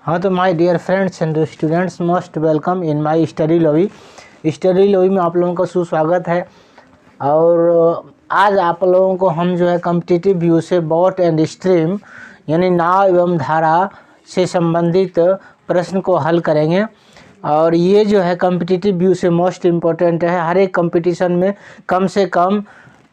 हाँ, तो my dear friends and students, most welcome in my study lobby. Study lobby में आप लोगों का सुस्वागत है। और आज आप लोगों को हम जो है कॉम्पिटिटिव व्यू से बोट एंड स्ट्रीम यानी नाव एवं धारा से संबंधित प्रश्न को हल करेंगे। और ये जो है कॉम्पिटिटिव व्यू से मोस्ट इम्पोर्टेंट है। हर एक कंपटीशन में कम से कम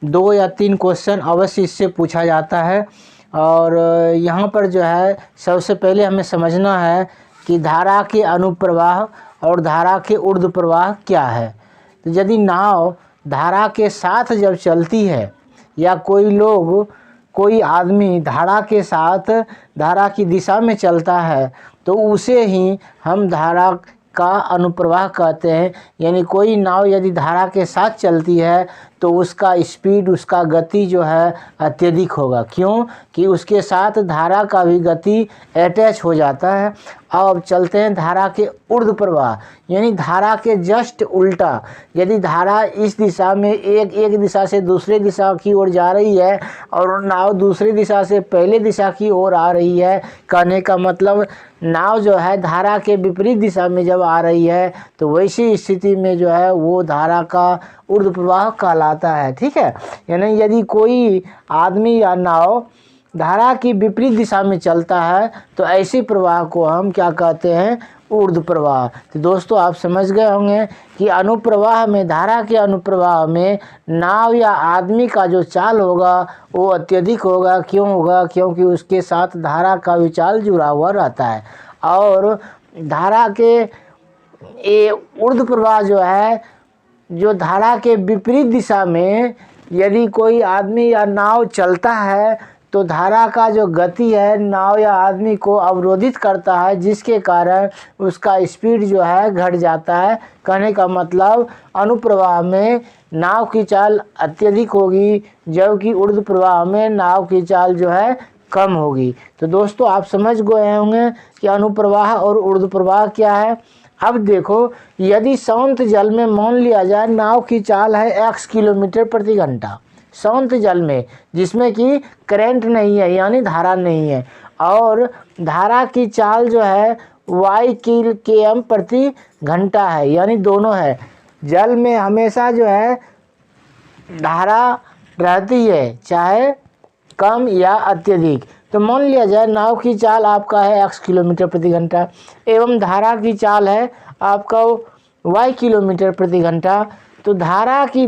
2 या 3 क्वेश्चन अवश्य इससे पूछा जाता है। और यहाँ पर जो है सबसे पहले हमें समझना है कि धारा के अनुप्रवाह और धारा के ऊर्ध्व प्रवाह क्या है। तो यदि नाव धारा के साथ जब चलती है या कोई आदमी धारा के साथ धारा की दिशा में चलता है तो उसे ही हम धारा का अनुप्रवाह कहते हैं। यानी कोई नाव यदि धारा के साथ चलती है तो उसका स्पीड, उसका गति जो है अत्यधिक होगा। क्यों कि उसके साथ धारा का भी गति अटैच हो जाता है। अब चलते हैं धारा के ऊर्ध्व प्रवाह, यानी धारा के जस्ट उल्टा। यदि धारा इस दिशा में एक दिशा से दूसरे दिशा की ओर जा रही है और नाव दूसरी दिशा से पहले दिशा की ओर आ रही है, कहने का मतलब नाव जो है धारा के विपरीत दिशा में जब आ रही है तो वैसी स्थिति में जो है वो धारा का ऊर्ध्व प्रवाह कहलाता है। ठीक है, यानी यदि कोई आदमी या नाव धारा की विपरीत दिशा में चलता है तो ऐसे प्रवाह को हम क्या कहते हैं, ऊर्ध्व प्रवाह। तो दोस्तों आप समझ गए होंगे कि अनुप्रवाह में, धारा के अनुप्रवाह में नाव या आदमी का जो चाल होगा वो अत्यधिक होगा। क्यों होगा? क्योंकि उसके साथ धारा का भी चाल जुड़ा हुआ रहता है। और धारा के ऊर्ध्व प्रवाह जो है, जो धारा के विपरीत दिशा में यदि कोई आदमी या नाव चलता है तो धारा का जो गति है नाव या आदमी को अवरोधित करता है, जिसके कारण उसका स्पीड जो है घट जाता है। कहने का मतलब अनुप्रवाह में नाव की चाल अत्यधिक होगी जबकि ऊर्ध्व प्रवाह में नाव की चाल जो है कम होगी। तो दोस्तों आप समझ गए होंगे कि अनुप्रवाह और ऊर्ध्व प्रवाह क्या है। अब देखो, यदि शांत जल में मान लिया जाए नाव की चाल है x किलोमीटर प्रति घंटा, शांत जल में जिसमें कि करंट नहीं है यानी धारा नहीं है, और धारा की चाल जो है y km प्रति घंटा है, यानी दोनों है। जल में हमेशा जो है धारा रहती है, चाहे कम या अत्यधिक। तो मान लिया जाए नाव की चाल आपका है x किलोमीटर प्रति घंटा एवं धारा की चाल है आपका y किलोमीटर प्रति घंटा। तो धारा की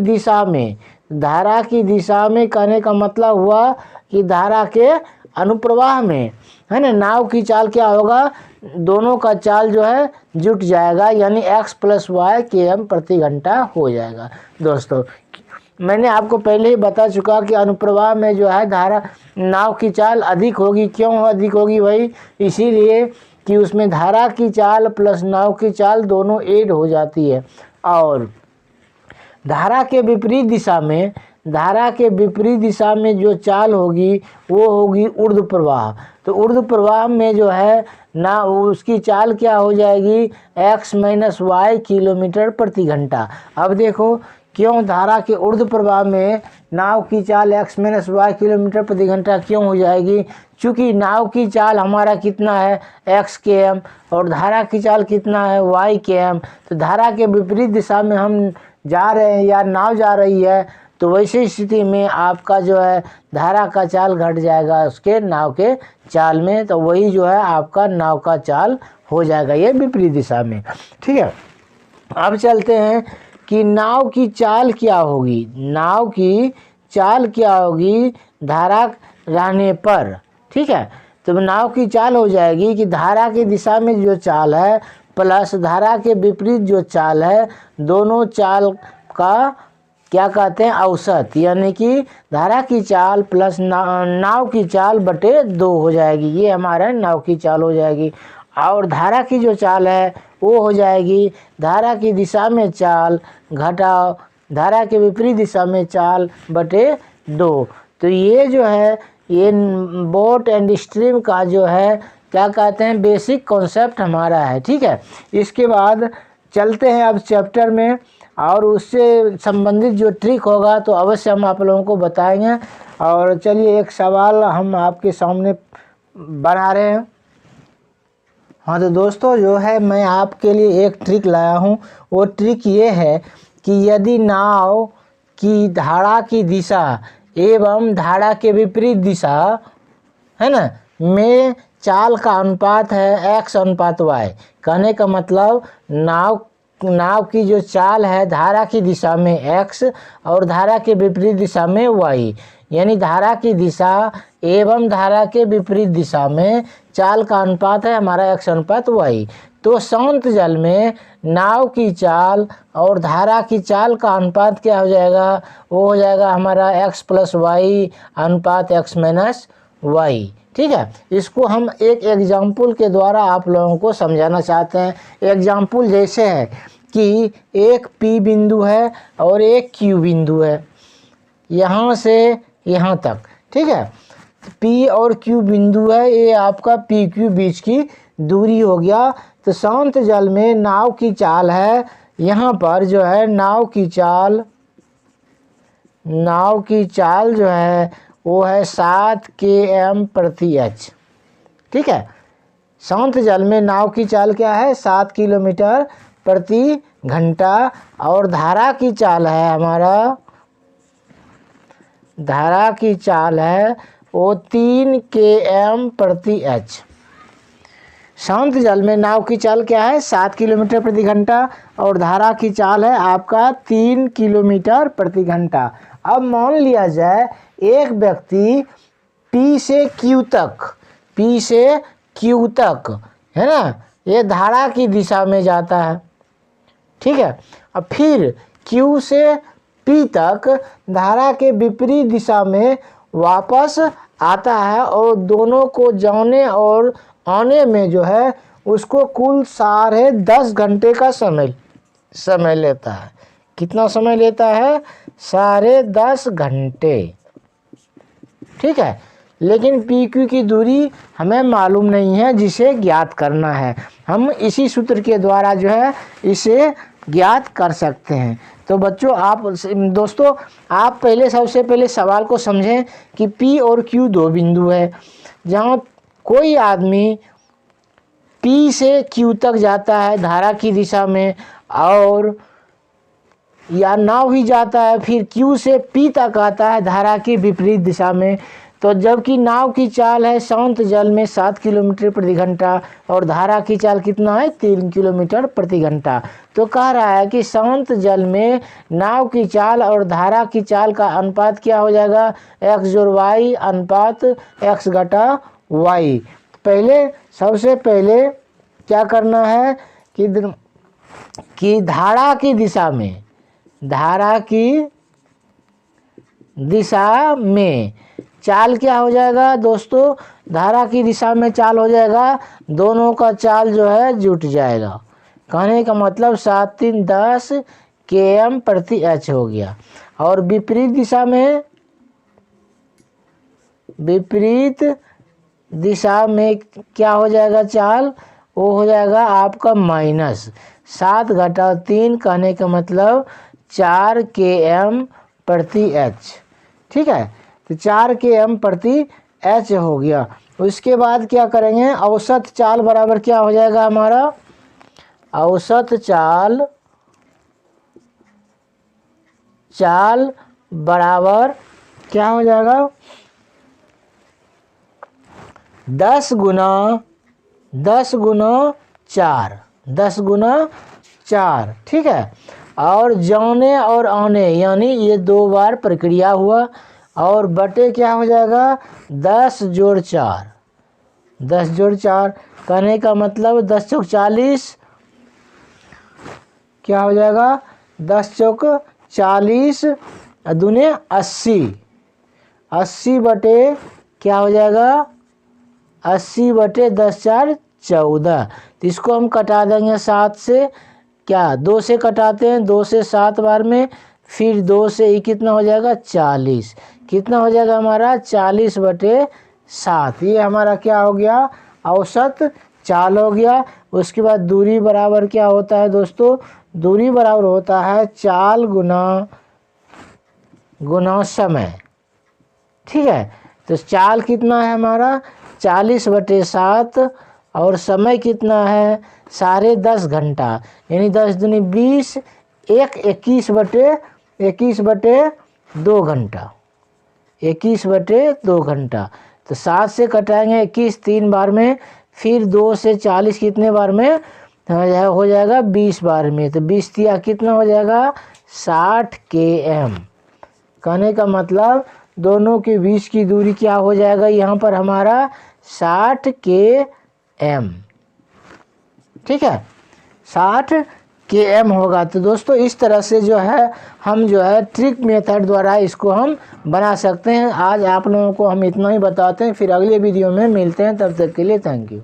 दिशा में कहने का मतलब हुआ कि धारा के अनुप्रवाह में, है ना, नाव की चाल क्या होगा, दोनों का चाल जो है जुट जाएगा, यानी x + y km प्रति घंटा हो जाएगा। दोस्तों मैंने आपको पहले ही बता चुका कि अनुप्रवाह में जो है धारा नाव की चाल अधिक होगी। क्यों अधिक होगी भाई? इसीलिए कि उसमें धारा की चाल प्लस नाव की चाल दोनों ऐड हो जाती है। और धारा के विपरीत दिशा में जो चाल होगी वो होगी ऊर्ध्व प्रवाह। तो ऊर्ध्व प्रवाह में जो है ना उसकी चाल क्या हो जाएगी, x - y किलोमीटर प्रति घंटा। अब देखो, क्यों धारा के ऊर्ध्व प्रवाह में नाव की चाल x - y किलोमीटर प्रति घंटा क्यों हो जाएगी? चूँकि नाव की चाल हमारा कितना है, x km, और धारा की चाल कितना है, y km। तो धारा के विपरीत दिशा में हम जा रहे हैं या नाव जा रही है तो वैसी स्थिति में आपका जो है धारा का चाल घट जाएगा उसके नाव के चाल में। तो वही जो है आपका नाव का चाल हो जाएगा, ये विपरीत दिशा में। ठीक है, अब चलते हैं कि नाव की चाल क्या होगी। नाव की चाल क्या होगी धारा रहने पर। ठीक है, तो नाव की चाल हो जाएगी कि धारा की दिशा में जो चाल है प्लस धारा के विपरीत जो चाल है, दोनों चाल का क्या कहते हैं, औसत, यानी कि धारा की चाल प्लस नाव की चाल बटे 2 हो जाएगी। ये हमारा नाव की चाल हो जाएगी। और धारा की जो चाल है वो हो जाएगी धारा की दिशा में चाल घटाओ धारा के विपरीत दिशा में चाल बटे 2। तो ये जो है ये बोट एंड स्ट्रीम का जो है क्या कहते हैं, बेसिक कॉन्सेप्ट हमारा है। ठीक है, इसके बाद चलते हैं अब चैप्टर में, और उससे संबंधित जो ट्रिक होगा तो अवश्य हम आप लोगों को बताएंगे। और चलिए एक सवाल हम आपके सामने बना रहे हैं। हाँ तो दोस्तों जो है मैं आपके लिए एक ट्रिक लाया हूँ। वो ट्रिक ये है कि यदि नाव की धारा की दिशा एवं धारा के विपरीत दिशा है ना में चाल का अनुपात है x अनुपात y। कहने का मतलब नाव की जो चाल है धारा की दिशा में x और धारा के विपरीत दिशा में y, यानी धारा की दिशा एवं धारा के विपरीत दिशा में चाल का अनुपात है हमारा x अनुपात y। तो शांत जल में नाव की चाल और धारा की चाल का अनुपात क्या हो जाएगा? वो हो जाएगा हमारा x प्लस वाई अनुपात x माइनस वाई। ठीक है, इसको हम एक एग्जाम्पल के द्वारा आप लोगों को समझाना चाहते हैं। एग्जाम्पल जैसे है कि एक P बिंदु है और एक Q बिंदु है यहाँ से यहाँ तक। ठीक है, P और Q बिंदु है, ये आपका PQ बीच की दूरी हो गया। तो शांत जल में नाव की चाल है, यहाँ पर जो है नाव की चाल जो है वो है 7 km प्रति h। ठीक है, शांत जल में नाव की चाल क्या है? 7 किलोमीटर प्रति घंटा। और धारा की चाल है हमारा, धारा की चाल है वो 3 km प्रति h। शांत जल में नाव की चाल क्या है? 7 किलोमीटर प्रति घंटा और धारा की चाल है आपका 3 किलोमीटर प्रति घंटा। अब मान लिया जाए एक व्यक्ति P से Q तक है ना, ये धारा की दिशा में जाता है। ठीक है, अब फिर Q से P तक धारा के विपरीत दिशा में वापस आता है और दोनों को जाने और आने में जो है उसको कुल 10.5 घंटे का समय लेता है। कितना समय लेता है? 10.5 घंटे। ठीक है, लेकिन PQ की दूरी हमें मालूम नहीं है जिसे ज्ञात करना है। हम इसी सूत्र के द्वारा जो है इसे ज्ञात कर सकते हैं। तो बच्चों दोस्तों आप सबसे पहले सवाल को समझें कि P और Q दो बिंदु है जहाँ कोई आदमी P से Q तक जाता है धारा की दिशा में, और या नाव ही जाता है फिर Q से P तक आता है धारा की विपरीत दिशा में। तो जबकि नाव की चाल है शांत जल में 7 किलोमीटर प्रति घंटा और धारा की चाल कितना है? 3 किलोमीटर प्रति घंटा। तो कह रहा है कि शांत जल में नाव की चाल और धारा की चाल का अनुपात क्या हो जाएगा? x जोड़ y अनुपात x घटा y। सबसे पहले क्या करना है कि धारा की दिशा में चाल क्या हो जाएगा दोस्तों? धारा की दिशा में चाल हो जाएगा, दोनों का चाल जो है जुट जाएगा। कहने का मतलब 7 3 10 km प्रति h हो गया। और विपरीत दिशा में क्या हो जाएगा चाल? वो हो जाएगा आपका -7 घटा 3, कहने का मतलब 4 km प्रति h। ठीक है, तो 4 km प्रति h हो गया। उसके बाद क्या करेंगे? औसत चाल बराबर क्या हो जाएगा हमारा? औसत चाल बराबर क्या हो जाएगा? 10 गुना 4। ठीक है, और जाने और आने यानी ये 2 बार प्रक्रिया हुआ, और बटे क्या हो जाएगा? 10 जोड़ 4। कहने का मतलब 10 चौक 40 क्या हो जाएगा? 10 चौक 40 दूने 80 बटे क्या हो जाएगा? 80 बटे 10 4 14। तो इसको हम कटा देंगे 7 से, क्या 2 से कटाते हैं, 2 से 7 बार में, फिर 2 से ही कितना हो जाएगा? 40। कितना हो जाएगा हमारा? 40 बटे 7। ये हमारा क्या हो गया? औसत चाल हो गया। उसके बाद दूरी बराबर क्या होता है दोस्तों? दूरी बराबर होता है चाल गुना समय। ठीक है, तो चाल कितना है हमारा? 40 बटे 7 और समय कितना है 10.5 घंटा, यानी 10 दूनी 20, 21/2 घंटा, 21/2 घंटा। तो 7 से कटाएंगे 21 3 बार में, फिर 2 से 40 कितने बार में हो जाएगा 20 बार में। तो 20 तिया कितना हो जाएगा 60 km। कहने का मतलब दोनों के बीच की दूरी क्या हो जाएगा यहाँ पर हमारा 60 km। ठीक है, 60 km होगा। तो दोस्तों इस तरह से जो है हम जो है ट्रिक मेथड द्वारा इसको हम बना सकते हैं। आज आप लोगों को हम इतना ही बताते हैं, फिर अगले वीडियो में मिलते हैं, तब तक के लिए थैंक यू।